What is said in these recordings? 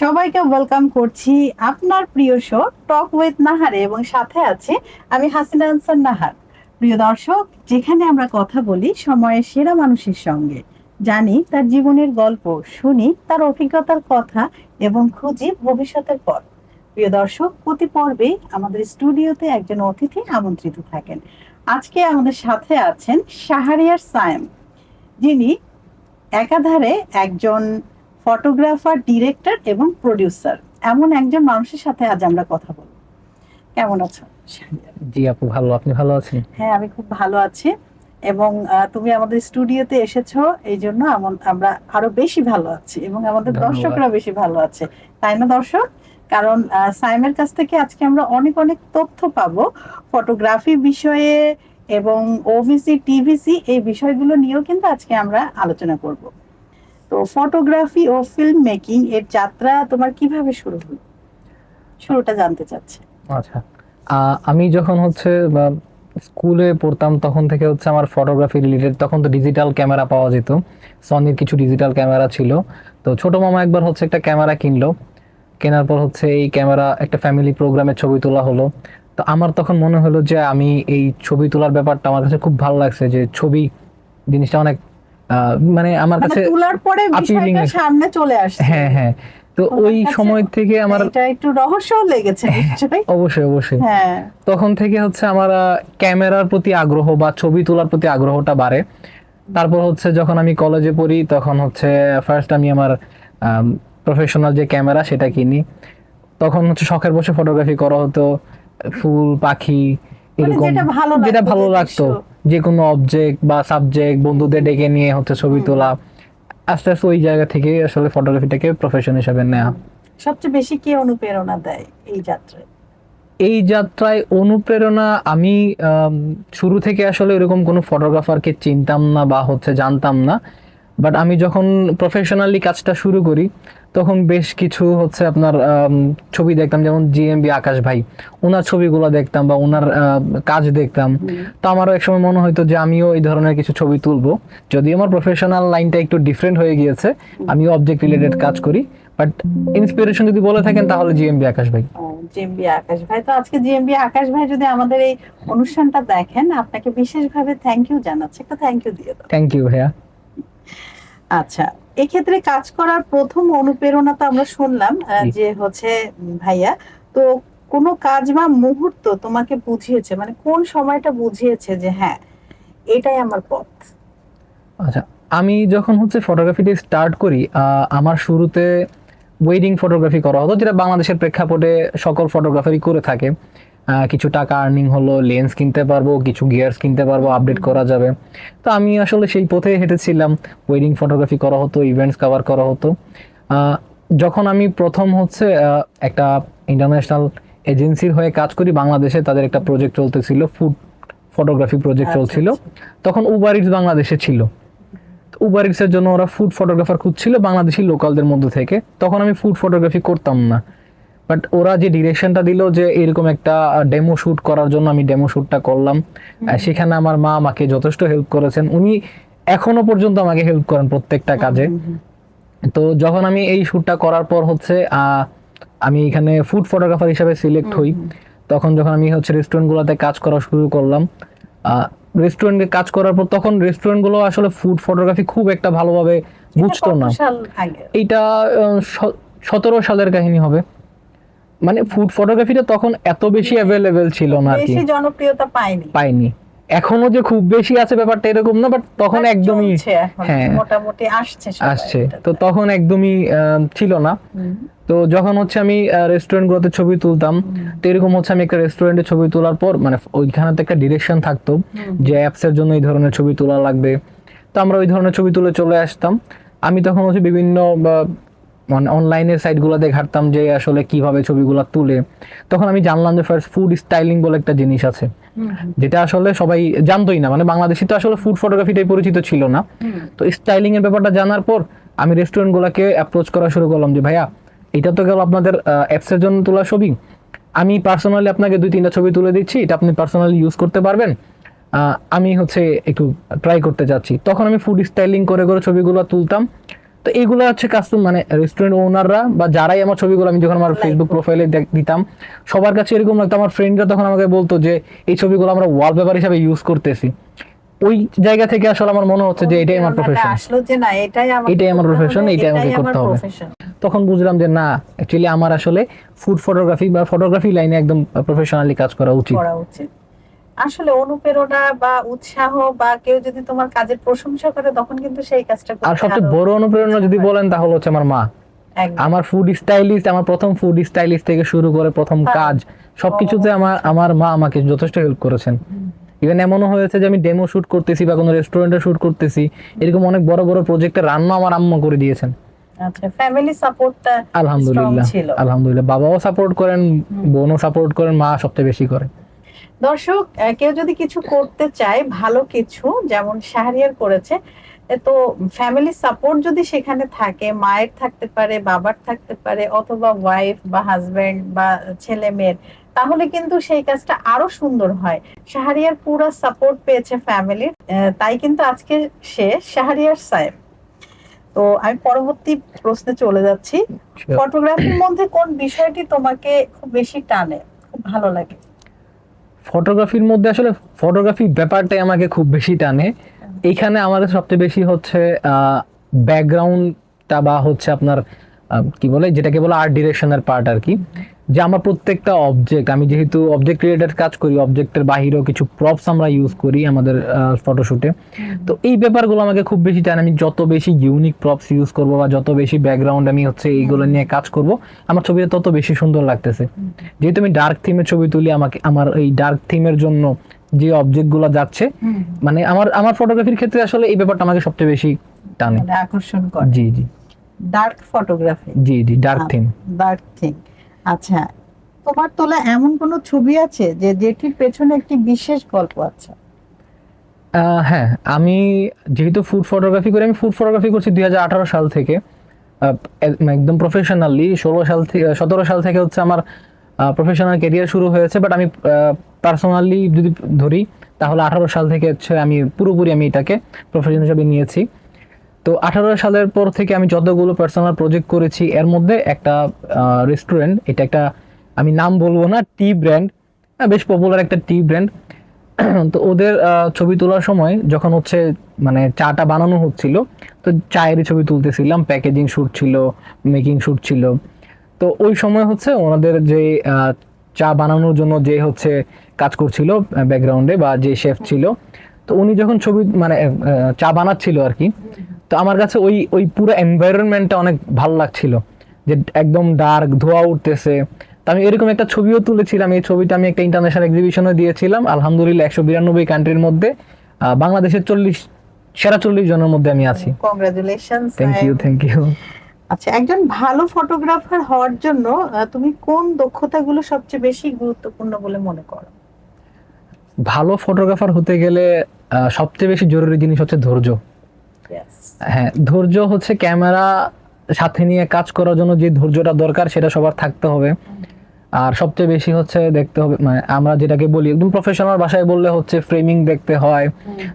সবাইকে ওয়েলকাম করছি আপনার প্রিয় শো টক উইথ নাহারে এবং সাথে আছে আমি হাসিনা আনসার নাহার। প্রিয় দর্শক, যেখানে আমরা কথা বলি সময়ের সেরা মানুষের সঙ্গে, জানি তার জীবনের গল্প, শুনি তার অভিজ্ঞতার কথা এবং খুঁজি ভবিষ্যতের পথ। প্রিয় দর্শক, প্রতি পর্বে আমাদের স্টুডিওতে একজন অতিথি আমন্ত্রিত থাকেন। আজকে আমাদের সাথে আছেন শাহরিয়ার সায়েম, যিনি একাধারে একজন ফটোগ্রাফার, ডিরেক্টর এবং প্রডিউসার। এমন একজন মানুষের সাথে আজ আমরা কথা বলবো। কেমন আছো? জি আপু, ভালো। আপনি ভালো আছেন? হ্যাঁ, আমি খুব ভালো আছি এবং তুমি আমাদের স্টুডিওতে এসেছো, এই জন্য আমরা আরো বেশি ভালো আছি এবং আমাদের ধন্যবাদ। দর্শকরা বেশি ভালো আছে, তাই না দর্শক? কারণ সাইমের কাছ থেকে আজকে আমরা অনেক অনেক তথ্য পাবো ফটোগ্রাফি বিষয়ে এবং ওভিসি টিভিসি এই বিষয়গুলো নিয়েও কিন্তু আজকে আমরা আলোচনা করব। তো ফটোগ্রাফি ও ফিল্ম মেকিং এর যাত্রা তোমার কিভাবে শুরু হলো, শুরুটা জানতে চাচ্ছি। আচ্ছা, আমি যখন স্কুলে পড়তাম তখন থেকে আমার ফটোগ্রাফি রিলেটেড। তখন তো ডিজিটাল ক্যামেরা পাওয়া যেত, সনির কিছু ডিজিটাল ক্যামেরা ছিল। তো ছোট মামা একবার একটা ক্যামেরা কিনলো। কেনার পর এই ক্যামেরা একটা ফ্যামিলি প্রোগ্রামের ছবি তোলা হলো। তো আমার তখন মনে হলো যে আমি এই ছবি তোলার ব্যাপারটা আমার কাছে খুব ভালো লাগছে, যে ছবি জিনিসটা অনেক মানে আমার কাছে তোলার পরে বিষয়টা সামনে চলে আসছে। হ্যাঁ হ্যাঁ, তো ওই সময় থেকে আমার এটা একটু রহস্য লেগেছে নিশ্চয়ই। অবশ্যই অবশ্যই হ্যাঁ, তখন থেকে আমার ক্যামেরার প্রতি আগ্রহ বা ছবি তোলার প্রতি আগ্রহটা বাড়ে। তারপর যখন আমি কলেজে পড়ি তখন ফার্স্ট আমি আমার প্রফেশনাল যে ক্যামেরা সেটা কিনি। তখন শখের বসে ফটোগ্রাফি করা হতো, ফুল পাখি এরকম, যেটা ভালো লাগতো, যে কোনো অবজেক্ট বা সাবজেক্ট বন্ধুদের ডেকে নিয়ে ছবি তোলা। আস্তে আস্তে ওই জায়গা থেকে আসলে ফটোগ্রাফিটাকে প্রফেশন হিসেবে নেওয়া। সবচেয়ে বেশি কে অনুপ্রেরণা দেয় এই যাত্রায়? এই যাত্রায় অনুপ্রেরণা আমি শুরু থেকে আসলে এরকম কোনো ফটোগ্রাফারকে চিনতাম না বা জানতাম না। বাট আমি যখন প্রফেশনালি কাজটা শুরু করি তখন বেশ কিছু আপনার ছবি দেখতাম, যেমন জিএমবি আকাশ ভাই, ওনার ছবিগুলো দেখতাম বা ওনার কাজ দেখতাম। তো আমারও একসময় মনে হতো যে আমিও এই ধরনের কিছু ছবি তুলবো। যদিও আমার প্রফেশনাল লাইনটা একটু ডিফারেন্ট হয়ে গিয়েছে, আমিও অবজেক্ট রিলেটেড কাজ করি, বাট ইন্সপিরেশন যদি বলে থাকেন তাহলে জিএমবি আকাশ ভাই। জিএমবি আকাশ ভাই, তো আজকে জিএমবি আকাশ ভাই যদি আমাদের এই অনুষ্ঠানটা দেখেন, আপনাকে বিশেষভাবে থ্যাংক ইউ জানাচ্ছি, একটা থ্যাংক ইউ দিয়ে দাও। থ্যাংক ইউ ভাইয়া। আচ্ছা, এক্ষেত্রে কাজ করার প্রথম অনুপ্রেরণা তো আমরা শুনলাম যে ভাইয়া, তো কোনো কাজ বা মুহূর্ত তোমাকে বুঝিয়েছে, মানে কোন সময়টা বুঝিয়েছে যে হ্যাঁ এটাই আমার পথ? আচ্ছা, আমি যখন ফটোগ্রাফিতে স্টার্ট করি, আমার শুরুতে ওয়েডিং ফটোগ্রাফি করা হতো, যেটা বাংলাদেশের প্রেক্ষাপটে সকল ফটোগ্রাফারই করে থাকে। কিছু টাকা আর্নিং হলো, লেন্স কিনতে পারবো, কিছু গিয়ার্স কিনতে পারবো, আপডেট করা যাবে। তো আমি আসলে সেই পথে হেঁটেছিলাম। ওয়েডিং ফটোগ্রাফি করা হতো, ইভেন্টস কভার করা হতো। যখন আমি প্রথম একটা ইন্টারন্যাশনাল এজেন্সির হয়ে কাজ করি বাংলাদেশে, তাদের একটা প্রজেক্ট চলতেছিল, ফুড ফটোগ্রাফি প্রজেক্ট চলছিল। তখন উবার ইটস বাংলাদেশে ছিল। উবার ইটস এর জন্য ওরা ফুড ফটোগ্রাফার খুঁজছিল বাংলাদেশি লোকালদের মধ্যে থেকে। তখন আমি ফুড ফটোগ্রাফি করতাম না, বাট ওরা যে ডিরেকশনটা দিল যে এরকম একটা ডেমো শুট করার জন্য, আমি ডেমো শুটটা করলাম। সেখানে আমার মা আমাকে যথেষ্ট হেল্প করেছেন, উনি এখনো পর্যন্ত আমাকে হেল্প করেন প্রত্যেকটা কাজে। তো যখন আমি এই শুটটা করার পর আমি এখানে ফুড ফটোগ্রাফার হিসেবে সিলেক্ট হই, তখন যখন আমি রেস্টুরেন্টগুলোতে কাজ করা শুরু করলাম, রেস্টুরেন্টে কাজ করার পর তখন রেস্টুরেন্টগুলো আসলে ফুড ফটোগ্রাফি খুব একটা ভালোভাবে বুঝতো না। এইটা 17 সালের কাহিনী হবে। মানে ফুড ফটোগ্রাফিটা তখন এত বেশি অ্যাভেলেবেল ছিল না, আর কি জনপ্রিয়তা পাইনি। এখনো যে খুব বেশি আছে ব্যাপারটা এরকম না, বাট তখন একদমই হ্যাঁ মোটামুটি আসছে। তো তখন একদমই ছিল না। তো যখন আমি রেস্টুরেন্টগুলোতে ছবি তুলতাম, তো এরকম আমি একটা রেস্টুরেন্টে ছবি তোলার পর মানে ওইখানে তো একটা ডিরেকশন থাকতো যে অ্যাপস এর জন্য এই ধরনের ছবি তোলা লাগবে। তো আমরা ওই ধরনের ছবি তুলে চলে আসতাম। আমি তখন বিভিন্ন মানে অনলাইনের সাইটগুলোতে ঘাটতাম যে আসলে কিভাবে ছবিগুলো তুলে। তখন আমি জানলাম যে ফার্স্ট ফুড স্টাইলিং বলে একটা জিনিস আছে, যেটা আসলে সবাই জানতোই না। মানে বাংলাদেশে তো আসলে ফুড ফটোগ্রাফিটাই পরিচিত ছিল না। তো স্টাইলিং এর ব্যাপারটা জানার পর আমি রেস্টুরেন্ট গুলাকে অ্যাপ্রোচ করা শুরু করলাম যে ভাইয়া, এটা তো গেল আপনাদের অ্যাপস এর জন্য তোলা ছবি, আমি পার্সোনালি আপনাকে 2-3টা ছবি তুলে দিচ্ছি, এটা আপনি পার্সোনালি ইউজ করতে পারবেন, আমি একটু ট্রাই করতে চাচ্ছি। তখন আমি ফুড স্টাইলিং করে করে ছবিগুলো তুলতাম। তো এইগুলো হচ্ছে কাস্টম মানে রেস্টুরেন্ট ওনাররা বা যারাই আমার ছবিগুলো আমি যখন আমার Like ফেসবুক করতো। প্রোফাইলে দিতাম, সবার কাছে এরকম লাগতো। আমার ফ্রেন্ডরা তখন আমাকে বলতো যে এই ছবিগুলো আমরা ওয়ালপেপার হিসেবে ইউজ করতেছি। ওই জায়গা থেকে আসলে আমার মনে হচ্ছে যে এটাই আমার অনুপ্রেরণাটা প্রফেশন, আসলো যে না এটাই আমার এটাই আমার করতে profession, হবে, এটাই আমাকে এটাই আমার করতে হবে। প্রফেশন তখন বুঝলাম যে না, অ্যাকচুয়ালি আমার আসলে ফুড ফটোগ্রাফি বা ফটোগ্রাফি লাইনে একদম প্রফেশনালি কাজ করা উচিত। করা উচিত। আসলে অনুপ্রেরণা বা উৎসাহ বা কেউ যদি তোমার কাজের প্রশংসা করে তখন কিন্তু সেই কাজটা আর করতে সবচেয়ে আরো বড় অনুপ্রেরণা ইচ্ছা যদি হয়। বলেন তাহলে হচ্ছে আমার মা। একদম। আমার ফুড স্টাইলিস্ট, আমার প্রথম ফুড স্টাইলিস্ট থেকে শুরু করে প্রথম হ্যাঁ। কাজ সবকিছুতে আমার মা আমাকে যথেষ্ট হেল্প করেছেন। ইভেন এমনও হয়েছে যে আমি ডেমো শুট করতেছি বা কোনো রেস্টুরেন্টে শুট করতেছি, এরকম অনেক বড় বড় প্রজেক্টে রান্না আমার আম্মা করে দিয়েছেন। আচ্ছা, ফ্যামিলি সাপোর্টটা স্ট্রং আলহামদুলিল্লাহ, ছিল। আলহামদুলিল্লাহ, বাবাও সাপোর্ট করেন, বোনও সাপোর্ট করেন, মা সবচেয়ে বেশি করে। দর্শক, কেউ যদি কিছু করতে চায় ভালো কিছু, যেমন শাহরিয়ার করেছে, তো ফ্যামিলি সাপোর্ট যদি সেখানে থাকে, মায়ের থাকতে পারে, বাবার থাকতে পারে, অথবা ওয়াইফ বা হাজবেন্ড বা ছেলে মেয়ের, তাহলে কিন্তু সেই কাজটা আরো সুন্দর হয়। শাহরিয়ার পুরো সাপোর্ট পেয়েছে ফ্যামিলির, তাই কিন্তু আজকে সে শাহরিয়ার সাহেব। তো আমি পরবর্তী প্রশ্নে চলে যাচ্ছি। ফটোগ্রাফির মধ্যে কোন বিষয়টি তোমাকে খুব বেশি টানে, খুব ভালো লাগে? ফটোগ্রাফির মধ্যে আসলে ফটোগ্রাফি ব্যাপারটাই আমাকে খুব বেশি টানে। এইখানে আমাদের সবচেয়ে বেশি হচ্ছে ব্যাকগ্রাউন্ডটা বা হচ্ছে আপনার কি বলে, যেটাকে বলে আর্ট ডিরেকশনের পার্ট আর কি। যে আমার প্রত্যেকটা অবজেক্ট, আমি যেহেতু অবজেক্ট রিলেটেড কাজ করি, অবজেক্টের বাহিরেও কিছু প্রপস আমরা ইউজ করি আমাদের ফটোশুটে। তো এই ব্যাপারগুলো আমাকে খুব বেশি টানে। আমি যত বেশি ইউনিক প্রপস ইউজ করব বা যত বেশি ব্যাকগ্রাউন্ড আমি হচ্ছে এইগুলো নিয়ে কাজ করব, আমার ছবিটা তত বেশি সুন্দর লাগতেছে। যেহেতু আমি ডার্ক থিমের ছবি তুলি, আমাকে আমার এই ডার্ক থিমের জন্য যে অবজেক্ট গুলো যাচ্ছে, মানে আমার ফটোগ্রাফির ক্ষেত্রে আসলে এই ব্যাপারটা আমাকে সবচেয়ে বেশি টানে। মানে আকর্ষণ করে। জি জি ডার্ক ফটোগ্রাফি। জি জি, ডার্ক থিম। Dark theme. আচ্ছা, তোমার তোলা এমন কোন ছবি আছে যে যেটির পেছনে একটি বিশেষ গল্প আছে? হ্যাঁ, আমি যেহেতু ফুড ফটোগ্রাফি করি, আমি ফুড ফটোগ্রাফি করছি 2018 সাল থেকে, একদম প্রফেশনালি। 17 সাল থেকে হচ্ছে আমার প্রফেশনাল ক্যারিয়ার শুরু হয়েছে। বাট আমি পার্সোনালি যদি ধরি তাহলে 18 সাল থেকে হচ্ছে আমি পুরোপুরি আমি এটাকে প্রফেশন হিসেবে নিয়েছি। তো 18 সালের পর থেকে আমি যতগুলো পার্সোনাল প্রজেক্ট করেছি, এর মধ্যে একটা রেস্টুরেন্ট, এটা একটা আমি নাম বলবো না, টি ব্র্যান্ড, বেশ পপুলার একটা টি ব্র্যান্ড। তো ওদের ছবি তোলার সময় যখন হচ্ছে মানে চাটা বানানো হচ্ছিল, তো চায়েরই ছবি তুলতেছিলাম, প্যাকেজিং শ্যুট ছিল, মেকিং শ্যুট ছিল। তো ওই সময় হচ্ছে ওনাদের যে চা বানানোর জন্য যে হচ্ছে কাজ করছিল ব্যাকগ্রাউন্ডে বা যে শেফ ছিল, তো উনি যখন ছবি মানে চা বানাচ্ছিল আর কি, তো আমার কাছে ওই ওই পুরো এনভায়রনমেন্টটা অনেক ভালো লাগছিল, যে একদম ডার্ক, ধোঁয়া উঠতেছে। তো আমি এরকম একটা ছবিও তুলেছিলাম। এই ছবিটা আমি একটা ইন্টারন্যাশনাল এক্সিবিশনে দিয়েছিলাম। আলহামদুলিল্লাহ 192 কান্ট্রির মধ্যে বাংলাদেশের সেরা 40 জনের মধ্যে আমি আছি। Congratulations. Thank you, thank you. আচ্ছা, একজন ভালো ফটোগ্রাফার হওয়ার জন্য তুমি কোন দক্ষতাগুলো সবচেয়ে বেশি গুরুত্বপূর্ণ বলে মনে করো? ভালো ফটোগ্রাফার হতে গেলে সবচেয়ে বেশি জরুরি জিনিস হচ্ছে ধৈর্য। Yes. হ্যাঁ, ধৈর্য হচ্ছে ক্যামেরা সাথে নিয়ে কাজ করার জন্য যে ধৈর্যটা দরকার সেটা সবার থাকতে হবে। আর সবচেয়ে বেশি হচ্ছে দেখতে হবে, মানে আমরা যেটাকে বলি একদম প্রফেশনাল ভাষায় বললে হচ্ছে ফ্রেমিং দেখতে হয়,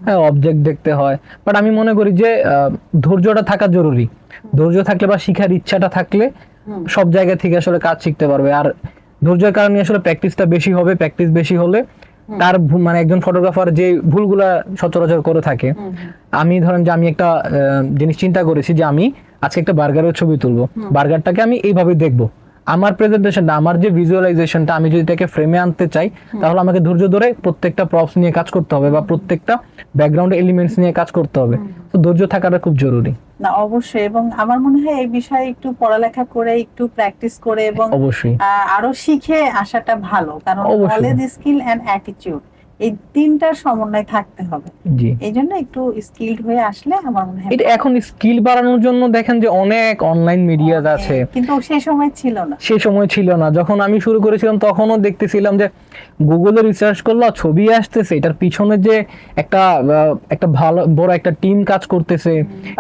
হ্যাঁ, অবজেক্ট দেখতে হয়। বাট আমি মনে করি যে ধৈর্যটা থাকা জরুরি। ধৈর্য থাকলে বা শিখার ইচ্ছাটা থাকলে সব জায়গা থেকে আসলে কাজ শিখতে পারবে। আর ধৈর্যের কারণে আসলে প্র্যাকটিসটা বেশি হবে। প্র্যাকটিস বেশি হলে তার মানে একজন ফটোগ্রাফার যে ভুলগুলা সচরাচর করে থাকে, আমি ধরেন যে আমি একটা জিনিস চিন্তা করেছি যে আমি আজকে একটা বার্গারের ছবি তুলবো, বার্গারটাকে আমি এইভাবে দেখবো। আমার প্রেজেন্টেশনটা, আমার যে ভিজুয়ালাইজেশনটা, আমি যদি এটাকে ফ্রেমে আনতে চাই, তাহলে আমাকে ধৈর্য ধরে প্রত্যেকটা প্রপস নিয়ে কাজ করতে হবে বা প্রত্যেকটা ব্যাকগ্রাউন্ড এলিমেন্টস নিয়ে কাজ করতে হবে। তো ধৈর্য থাকাটা খুব জরুরি। না, অবশ্যই। এবং আমার মনে হয় এই বিষয়ে একটু পড়ালেখা করে, একটু প্র্যাকটিস করে এবং অবশ্যই আরো শিখে আসাটা ভালো, কারণ অবশ্যই। নলেজ, স্কিল এন্ড অ্যাটিটিউড, এই তিনটার সমন্বয় থাকতে হবে। জি, এই জন্য একটু স্কিলড হয়ে আসলে আমার মনে হয় এটা এখন স্কিল বাড়ানোর জন্য দেখেন যে অনেক অনলাইন মিডিয়া আছে, কিন্তু সেই সময় ছিল না। সে সময় ছিল না। যখন আমি শুরু করেছিলাম তখনও দেখতেছিলাম যে গুগলে রিসার্চ করলে ছবি আসতেছে, এটার পিছনে যে একটা ভালো বড় একটা টিম কাজ করতেছে,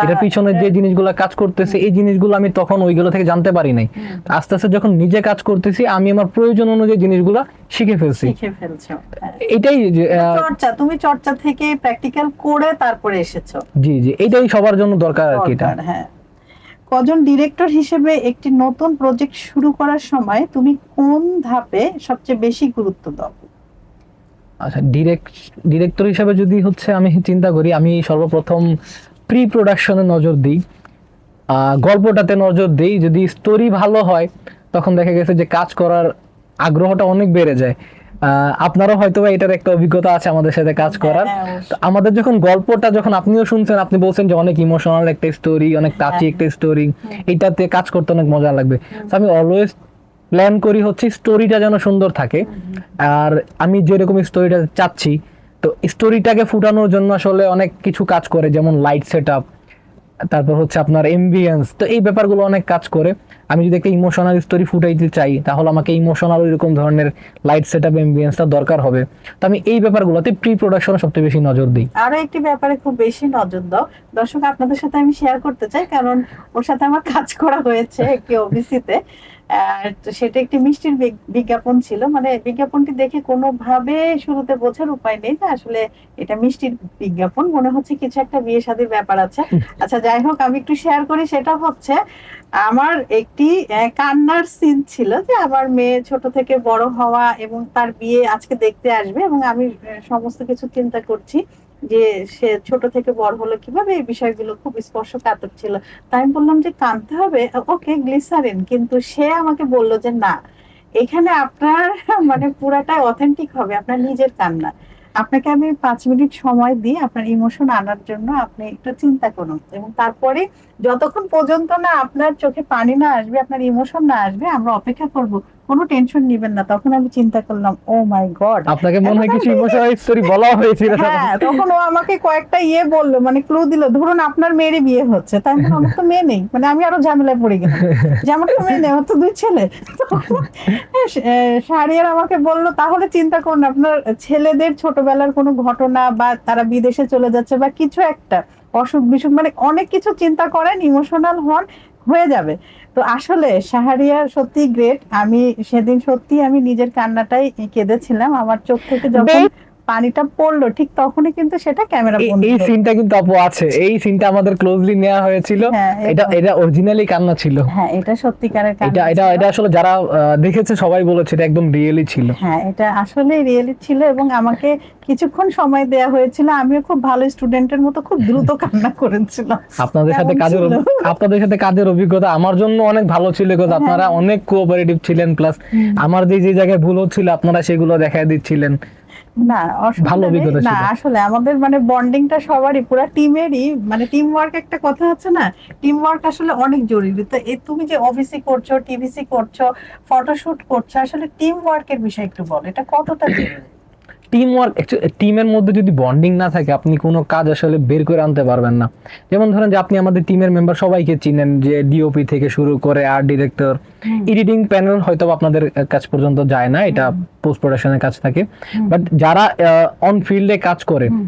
এটার পিছনে যে জিনিসগুলো কাজ করতেছে, এই জিনিসগুলো আমি তখন ওইগুলো থেকে জানতে পারি নাই। আস্তে আস্তে যখন নিজে কাজ করতেছি, আমি আমার প্রয়োজন অনুযায়ী জিনিসগুলো শিখে ফেলছি। শিখে ফেলছো। এটাই যে চর্চা, তুমি চর্চা থেকে প্র্যাকটিক্যাল করে তারপরে এসেছো। জি জি, এটাই সবার জন্য দরকার আর কি। এটা হ্যাঁ। কজন ডিরেক্টর হিসেবে একটি নতুন প্রজেক্ট শুরু করার সময় তুমি কোন ধাপে সবচেয়ে বেশি গুরুত্ব দাও? আচ্ছা, ডিরেক্টর হিসাবে যদি হচ্ছে আমি চিন্তা করি, আমি সর্বপ্রথম প্রি প্রোডাকশনে নজর দিই, গল্পটাতে নজর দিই। যদি স্টোরি ভালো হয় তখন দেখা গেছে যে কাজ করার আগ্রহটা অনেক বেড়ে যায়। আপনারও হয়তো এটার একটা অভিজ্ঞতা আছে আমাদের সাথে কাজ করার। হ্যাঁ, তো অবশ্যই। আমাদের যখন গল্পটা, যখন আপনিও শুনছেন, আপনি বলছেন যে অনেক ইমোশনাল একটা স্টোরি, অনেক টাচি হ্যাঁ, একটা স্টোরি, হুম, এটাতে কাজ করতে অনেক মজা লাগবে। হুম, তো আমি অলওয়েজ প্ল্যান করি হচ্ছে স্টোরিটা যেন সুন্দর থাকে। হুম, হুম। আর আমি যেরকম স্টোরিটা চাচ্ছি, তো স্টোরিটাকে ফুটানোর জন্য আসলে অনেক কিছু কাজ করে, যেমন লাইট সেট আপ, তারপর হচ্ছে আপনার এমবিয়েন্স, তো এই ব্যাপারগুলো অনেক কাজ করে। আমি যদি একটা ইমোশনাল স্টোরি ফুটাইতে চাই তাহলে আমাকে ইমোশনাল ওইরকম ধরনের লাইট সেট আপ, এমবিয়েন্সটা দরকার হবে। তো আমি এই ব্যাপারগুলোতে প্রি প্রোডাকশনে সবচেয়ে বেশি নজর দিই। আরো একটি ব্যাপারে খুব বেশি নজর দাও, দর্শক আপনাদের সাথে আমি শেয়ার করতে চাই, কারণ ওর সাথে আমার কাজ করা হয়েছে একটি ওবিসিতে। তো সেটা একটি মিষ্টির বিজ্ঞাপন ছিল, মানে বিজ্ঞাপনটি দেখে কোনোভাবে শুরুতে বোঝার উপায় নেই যে আসলে এটা মিষ্টির বিজ্ঞাপন, মনে হচ্ছে কিছু একটা বিয়ে শাদীর ব্যাপার আছে। আচ্ছা, যাই হোক, আমি একটু শেয়ার করি। সেটা হচ্ছে আমার একটি কান্নার সিন ছিল, যে আমার মেয়ে ছোট থেকে বড় হওয়া এবং তার বিয়ে আজকে দেখতে আসবে, এবং আমি সমস্ত কিছু চিন্তা করছি যে সে ছোট থেকে বড় হলো কিভাবে, এই বিষয়গুলো খুব স্পর্শকাতর ছিল। তাই আমি বললাম যে কাঁদতে হবে, ওকে গ্লিসারিন, কিন্তু সে আমাকে বললো যে না, এখানে আপনার মানে পুরাটাই অথেন্টিক হবে, আপনার নিজের কান্না। আপনাকে আমি 5 মিনিট সময় দিই আপনার ইমোশন আনার জন্য, আপনি একটু চিন্তা করুন, এবং তারপরে যতক্ষণ পর্যন্ত না আপনার চোখে পানি না আসবে, আপনার ইমোশন না আসবে, আমরা অপেক্ষা করব, কোনো টেনশন নিবেন না। তখন আমি চিন্তা করলাম, ও মাই গড। আপনাকে মনে হয় কিছু ইমোশনাল স্টোরি বলা হয়েছিল তখন? হ্যাঁ, তখন ও আমাকে কয়েকটা বললো, মানে ক্লু দিল। ধরুন আপনার মেয়েরই বিয়ে হচ্ছে, তাই বলে আমার তো মেয়ে নেই, মানে আমি আরো ঝামেলায় পড়ে গেলাম যে আমার তো মেয়ে নেই, আমার তো 2 ছেলে। তখন শাহরিয়ার আমাকে বলল, তাহলে চিন্তা করুন আপনার ছেলেদের ছোটবেলার কোনো ঘটনা, বা তারা বিদেশে চলে যাচ্ছে, বা কিছু একটা অসুখ বিসুখ, মানে অনেক কিছু চিন্তা করেন, ইমোশনাল হন, হয়ে যাবে। তো আসলে শাহরিয়ার সত্যি গ্রেট। আমি সেদিন সত্যি আমি নিজের কান্নাটাই কেঁদেছিলাম। আমার চোখ থেকে যখন পানিটা পড়লো, ঠিক তখনই কিন্তু সেটা ক্যামেরা বন্ধ এই হলো। সিনটা কিন্তু আপু আছে, এই সিনটা আমাদের ক্লোজলি নেওয়া হয়েছিল। হ্যাঁ, এটা একদম। এটা অরিজিনালি কান্না ছিল। হ্যাঁ, এটা সত্যিকারের এটা কান্না এটা ছিল। এটা আসলে যারা দেখেছে সবাই বলেছে এটা একদম রিয়েলি ছিল। হ্যাঁ, এটা আসলে রিয়েলি ছিল, এবং আমাকে কিছুক্ষণ সময় দেয়া হয়েছিল। আমিও খুব ভালো স্টুডেন্টের মতো খুব দ্রুত কান্না করেছিলাম। আপনাদের সাথে কেমন কাজের ছিল? আপনাদের সাথে কাজের অভিজ্ঞতা আমার জন্য অনেক ভালো ছিল, বিকজ হ্যাঁ, আপনারা অনেক কোঅপারেটিভ ছিলেন, প্লাস হুম। আমার যে যে জায়গায় ভুল হচ্ছিল আপনারা সেগুলো দেখায় দিচ্ছিলেন। না, ভালো অসুবিধা নেই। অভিজ্ঞতা না, ছিল। আসলে আমাদের মানে বন্ডিংটা সবারই, পুরা টিমেরই, মানে টিম ওয়ার্ক একটা কথা আছে না, টিম ওয়ার্ক আসলে অনেক জরুরি। তো তুমি যে ওবিসি করছো, টিভিসি করছো, ফটোশুট করছো, আসলে টিম ওয়ার্কের বিষয় একটু বলো, এটা কতটা জরুরি? টিম ওয়ার্ক, টিমের মধ্যে যদি বন্ডিং না থাকে আপনি কোনো কাজ আসলে বের করে আনতে পারবেন না। যেমন ধরেন যে আপনি আমাদের টিমের মেম্বার সবাইকে চিনেন, যে ডিওপি থেকে শুরু করে আর্ট ডিরেক্টর, হুম, এডিটিং প্যানেল হয়তো আপনাদের কাজ পর্যন্ত যায় না, এটা হুম, পোস্ট প্রোডাকশনের কাজ থাকে। হুম, বাট যারা অন ফিল্ডে কাজ করে হুম,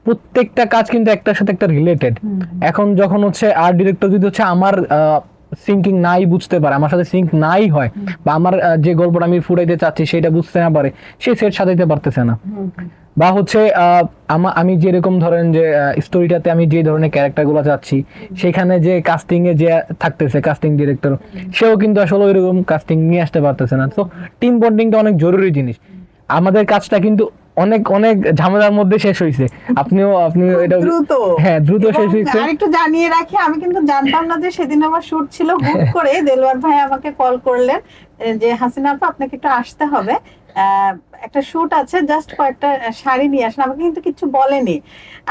প্রত্যেকটা কাজ কিন্তু একটার সাথে একটা রিলেটেড। হুম, এখন যখন হচ্ছে আর্ট ডিরেক্টর যদি হচ্ছে আমার সিঙ্কিং নাই বুঝতে পারে, আমার সাথে সিঙ্ক নাই হয়, হুম, বা আমার যে গল্পটা আমি ফুটাইতে চাচ্ছি সেটা বুঝতে না পারে, সে সেট সাজাইতে পারতেছে না। হুম, হুম, বা হচ্ছে আমি যেরকম ধরেন যে স্টোরিটাতে আমি যে ধরনের ক্যারেক্টার গুলো চাচ্ছি, সেখানে যে কাস্টিং এ যে থাকতেছে কাস্টিং ডিরেক্টর, সেও কিন্তু আসলে ওইরকম কাস্টিং নিয়ে আসতে পারতেছে না। তো টিম বন্ডিংটা অনেক জরুরি জিনিস। আমাদের কাজটা কিন্তু অনেক অনেক ঝামেলার মধ্যে শেষ হয়েছে। আপনি খুব এটা, দ্রুত। হ্যাঁ দ্রুত এবং শেষ হয়েছে। আরেকটু জানিয়ে রাখি, আমি কিন্তু জানতাম না যে সেদিন আমার শুট ছিল। হুট করে দেলোয়ার ভাই আমাকে কল করলেন যে হাসিনা আপা, আপনাকে একটু আসতে হবে, আহ, একটা শুট আছে, জাস্ট কয়েকটা শাড়ি নিয়ে আসেন। আমাকে কিন্তু কিছু বলেনি।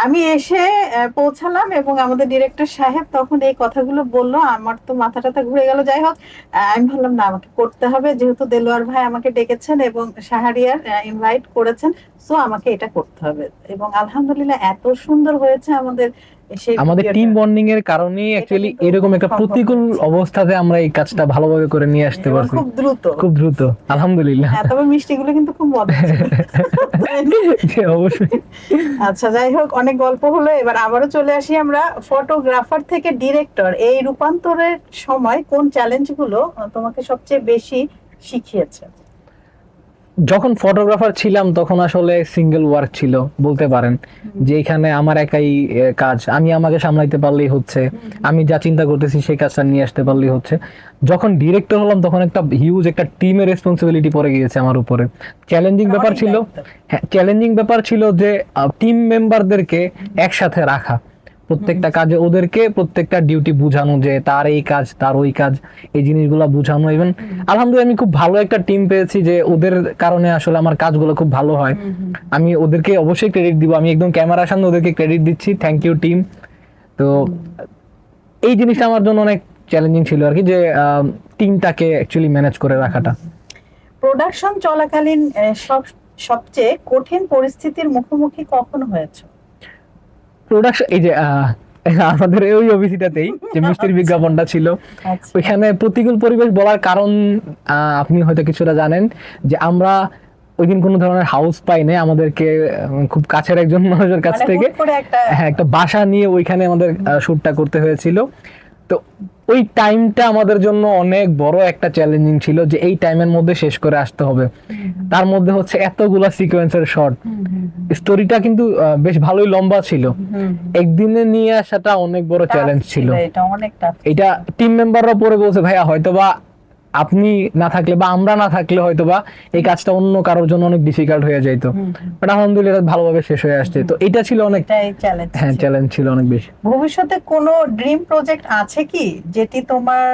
আমি এসে পৌঁছালাম, এবং আমাদের ডিরেক্টর সাহেব তখন এই কথাগুলো বললো, আমার তো মাথা টাথা ঘুরে গেল। যাই হোক, আমি ভাবলাম না, আমাকে করতে হবে, যেহেতু দেলোয়ার ভাই আমাকে ডেকেছেন এবং শাহরিয়ার ইনভাইট করেছেন, সো আমাকে এটা করতে হবে। এবং আলহামদুলিল্লাহ এত সুন্দর হয়েছে আমাদের সেই আমাদের ভিডিওটা। টিম বন্ডিং এর কারণেই এটা অ্যাকচুয়ালি কিন্তু এরকম একটা সম্ভব প্রতিকূল হয়েছে, অবস্থাতে আমরা এই কাজটা ভালোভাবে করে নিয়ে আসতে এবং পারছি খুব দ্রুত। খুব দ্রুত, আলহামদুলিল্লাহ। হ্যাঁ, তবে মিষ্টিগুলো কিন্তু খুব মজা ছিল। জি, অবশ্যই। আচ্ছা, যাই হোক, অনেক গল্প হলো, এবার আবারও চলে আসি আমরা। ফটোগ্রাফার থেকে ডিরেক্টর, এই রূপান্তরের সময় কোন চ্যালেঞ্জগুলো তোমাকে সবচেয়ে বেশি শিখিয়েছে? যখন ফটোগ্রাফার ছিলাম তখন আসলে সিঙ্গেল ওয়ার্ক ছিল বলতে পারেন, যে এখানে আমার একাই কাজ, আমি আমাকে সামলাইতে পারলেই হচ্ছে, আমি যা চিন্তা করতেছি সেই কাজটা নিয়ে আসতে পারলেই হচ্ছে। যখন ডিরেক্টর হলাম তখন একটা হিউজ একটা টিমের রেসপন্সিবিলিটি পড়ে গিয়েছে আমার উপরে। চ্যালেঞ্জিং ব্যাপার অনেক ছিল, দায়িত্ব। হ্যাঁ চ্যালেঞ্জিং ব্যাপার ছিল যে টিম মেম্বারদেরকে একসাথে রাখা, প্রত্যেকটা কাজে ওদেরকে প্রত্যেকটা ডিউটি বুঝানো, যে তার এই কাজ তার ওই কাজ, এই জিনিসগুলো বুঝানো। ইভেন আলহামদুলিল্লাহ আমি খুব ভালো একটা টিম পেয়েছি, যে ওদের কারণে আসলে আমার কাজগুলো খুব ভালো হয়। আমি ওদেরকে অবশ্যই ক্রেডিট দিব, আমি একদম ক্যামেরার সামনে ওদেরকে ক্রেডিট দিচ্ছি, থ্যাংক ইউ টিম। তো এই জিনিসটা আমার জন্য অনেক চ্যালেঞ্জিং ছিল আর কি, যে টিমটাকে অ্যাকচুয়ালি ম্যানেজ করে রাখাটা। প্রোডাকশন চলাকালীন সবচেয়ে কঠিন পরিস্থিতির মুখোমুখি কখন হয়েছে? প্রোডাকশন, এই যে আমাদের ওই অফিসটাতেই যে মিষ্টির বিজ্ঞাপনটা ছিল, আচ্ছা। ওইখানে প্রতিকূল পরিবেশ বলার কারণ আপনি হয়তো কিছুটা জানেন, যে আমরা ওই দিন কোনো ধরনের হাউস পাই নাই, আমাদেরকে খুব কাছের একজন মানুষের কাছ মানে থেকে হুট করে একটা হ্যাঁ একটা বাসা নিয়ে ওইখানে আমাদের শুটটা করতে হয়েছিল। তো ওই টাইমটা আমাদের জন্য অনেক বড় একটা চ্যালেঞ্জিং ছিল, যে এই টাইমের মধ্যে শেষ করে আসতে হবে। তার মধ্যে হচ্ছে এতগুলা সিকোয়েন্সের শট, স্টোরিটা কিন্তু বেশ ভালোই লম্বা ছিল, একদিনে নিয়ে আসাটা অনেক বড় চ্যালেঞ্জ ছিল। এটা অনেক টাফ। এটা টিম মেম্বাররা পরে বলছে, ভাইয়া হয়তোবা আপনি না থাকলে বা আমরা না থাকলে হয়তোবা এই কাজটা অন্য কারোর জন্য অনেক ডিফিকাল্ট হয়ে যেত, বাট আলহামদুলিল্লাহ ভালোভাবে শেষ হয়ে আসছে। তো এটা ছিল অনেক, এটাই চ্যালেঞ্জ। হ্যাঁ চ্যালেঞ্জ ছিল অনেক বেশি। ভবিষ্যতে কোনো ড্রিম প্রজেক্ট আছে কি যেটি তোমার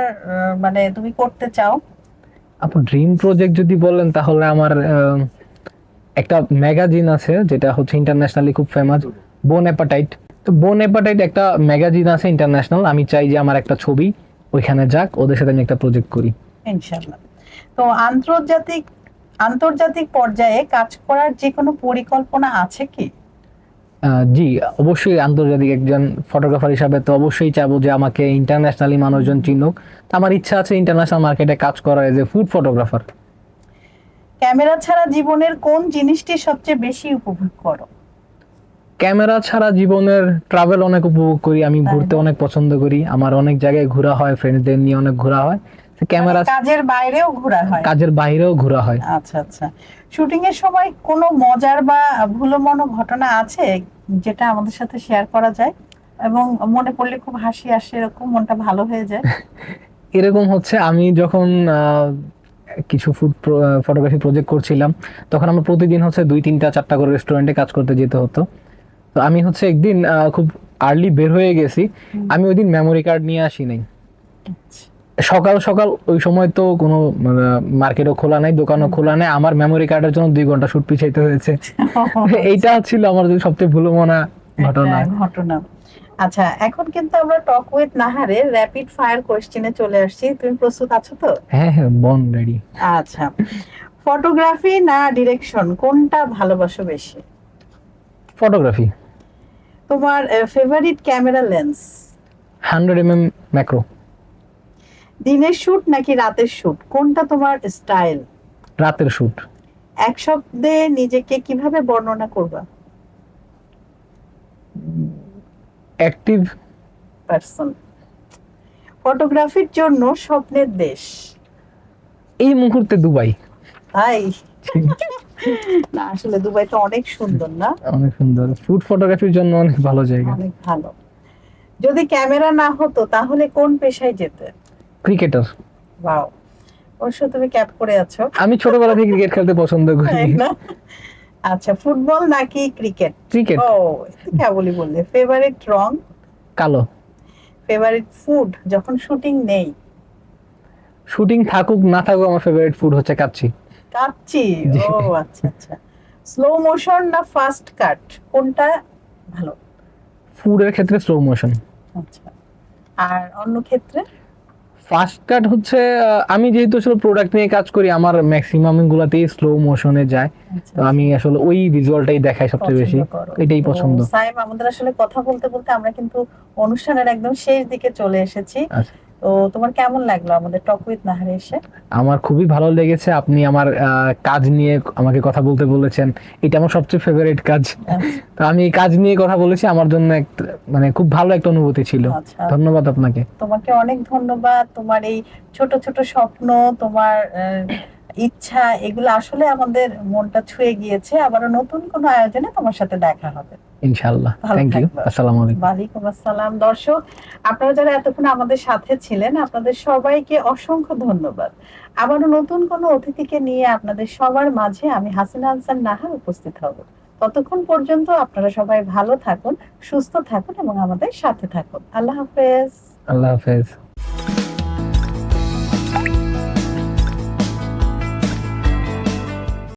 মানে তুমি করতে চাও? আপু ড্রিম প্রজেক্ট যদি বলেন তাহলে আমার একটা ম্যাগাজিন আছে যেটা হচ্ছে ইন্টারন্যাশনালি খুব ফেমাস, বোন অ্যাপাটাইট। তো বোন অ্যাপাটাইট একটা ম্যাগাজিন আছে ইন্টারন্যাশনাল, আমি চাই যে আমার একটা ছবি ওইখানে যাক, ওদের সাথে আমি একটা প্রজেক্ট করি ইনশাআল্লাহ। তো আন্তর্জাতিক আন্তর্জাতিক পর্যায়ে কাজ করার যে কোনো পরিকল্পনা আছে কি? জি অবশ্যই, আন্তর্জাতিক একজন ফটোগ্রাফার হিসাবে তো অবশ্যই চাইবো যে আমাকে ইন্টারন্যাশনালি মানুষজন চিনুক। তো আমার ইচ্ছা আছে ইন্টারন্যাশনাল মার্কেটে কাজ করার as a food photographer. Camera ছাড়া জীবনের কোন জিনিসটি সবচেয়ে বেশি উপভোগ করো? ক্যামেরা ছাড়া জীবনের ট্রাভেল অনেক উপভোগ করি, আমি তাই ঘুরতে না? অনেক পছন্দ করি, আমার অনেক জায়গায় ঘোরা হয়, ফ্রেন্ডসদের নিয়ে অনেক ঘোরা হয়। ক্যামেরা মানে কাজের বাইরেও ঘোরা হয়? কাজের বাইরেও ঘোরা হয়। আচ্ছা আচ্ছা। শুটিং এর সময় কোনো মজার বা ভুলমনো ঘটনা আছে যেটা আমাদের সাথে শেয়ার করা যায় এবং মনে পড়লে খুব হাসি আসে, এরকম মনটা ভালো হয়ে যায়? এরকম হচ্ছে, আমি যখন কিছু ফুড ফটোগ্রাফি প্রজেক্ট করছিলাম, তখন আমরা প্রতিদিন হচ্ছে 2, 3, 4টা করে রেস্টুরেন্টে কাজ করতে যেতে হতো। তো আমি হচ্ছে একদিন খুব আর্লি বের হয়ে গেছি, আমি ওই দিন মেমোরি কার্ড নিয়ে আসি নাই। সকাল সকাল ওই সময় তো কোনো মার্কেটও খোলা নাই, দোকানও খোলা নাই, আমার মেমোরি কার্ডের জন্য 2 ঘন্টা শুট পিছাইতে হয়েছে। এইটা ছিল আমার সবচেয়ে ভুলমনা ঘটনা। ঘটনা। আচ্ছা, এখন কিন্তু আমরা টক উইথ নাহারের র্যাপিড ফায়ার কোশ্চেনে চলে আসছি। তুমি প্রস্তুত আছো তো? হ্যাঁ হ্যাঁ, বন রেডি। আচ্ছা, ফটোগ্রাফি না ডিরেকশন, কোনটা ভালোবাসো বেশি? ফটোগ্রাফি। তোমার favourite camera lens? 100 mm macro. দিনের শুট নাকি রাতের শুট, কোনটা তোমার স্টাইল? রাতের শুট। এক শব্দে নিজেকে কিভাবে বর্ণনা করবা? Active person. ফটোগ্রাফির জন্য স্বপ্নের দেশ? এই মুহূর্তে দুবাই। তাই? না আসলে দুবাই তো অনেক সুন্দর না? অনেক সুন্দর, ফুড ফটোগ্রাফির জন্য অনেক ভালো জায়গা। অনেক ভালো। যদি ক্যামেরা না হতো তাহলে কোন পেশায় যেতে? ক্রিকেটার। ওয়াও, অবশ্য তুমি ক্যাপ করে আছো। আমি ছোটবেলা থেকে ক্রিকেট খেলতে পছন্দ করি। তাই না? আচ্ছা, ফুটবল নাকি ক্রিকেট? ক্রিকেট। ও, কেবলই বললে। ফেভারিট রং? কালো। ফেভারিট ফুড যখন শুটিং নেই? শুটিং থাকুক না থাকুক আমার ফেভারিট ফুড হচ্ছে কাচ্চি। কাচ্চি। জি। ও আচ্ছা আচ্ছা। স্লো মোশন না ফাস্ট কাট, কোনটা ভালো? ফুডের ক্ষেত্রে স্লো মোশন। আচ্ছা, আর অন্য ক্ষেত্রে? ফাস্ট কাট হচ্ছে আমি যেহেতু আসলে প্রোডাক্ট নিয়ে কাজ করি, আমার ম্যাক্সিমাম গুলাতেই স্লো মোশনে যায়, আচ্ছা, তো আমি আসলে ওই ভিজুয়ালটাই দেখাই সবচেয়ে বেশি, পছন্দ করো। এটাই তো পছন্দ। সাইম, আমাদের আসলে কথা বলতে বলতে আমরা কিন্তু অনুষ্ঠানের একদম শেষ দিকে চলে এসেছি। আচ্ছা। তো তোমার কেমন লাগলো আমাদের টক উইথ নাহারে এসে? আমার খুবই ভালো লেগেছে, আপনি আমার কাজ নিয়ে আমাকে কথা বলতে বলেছেন, এটা আমার সবচেয়ে ফেভারিট কাজ। তো আমি এই কাজ নিয়ে কথা বলেছি, আমার জন্য মানে খুব ভালো একটা অনুভূতি ছিল। আচ্ছা, ধন্যবাদ আপনাকে। তোমাকে অনেক ধন্যবাদ। তোমার এই ছোট ছোট স্বপ্ন, তোমার ইচ্ছা, এগুলো আসলে আমাদের মনটা ছুঁয়ে গিয়েছে। আবারও নতুন কোনো আয়োজনে তোমার সাথে দেখা হবে। ইনশাআল্লাহ। ভালো থ্যাংক ইউ। থাকবে। আসসালামু আলাইকুম। ওয়ালাইকুম আসসালাম। দর্শক, আপনারা যারা এতক্ষণ আমাদের সাথে ছিলেন, আপনাদের সবাইকে অসংখ্য ধন্যবাদ। আবারও নতুন কোনো অতিথিকে নিয়ে আপনাদের সবার মাঝে আমি হাসিনা আহসান নাহার উপস্থিত হব। ততক্ষণ পর্যন্ত আপনারা সবাই ভালো থাকুন, সুস্থ থাকুন এবং আমাদের সাথে থাকুন। আল্লাহ হাফেজ। আল্লাহ হাফেজ।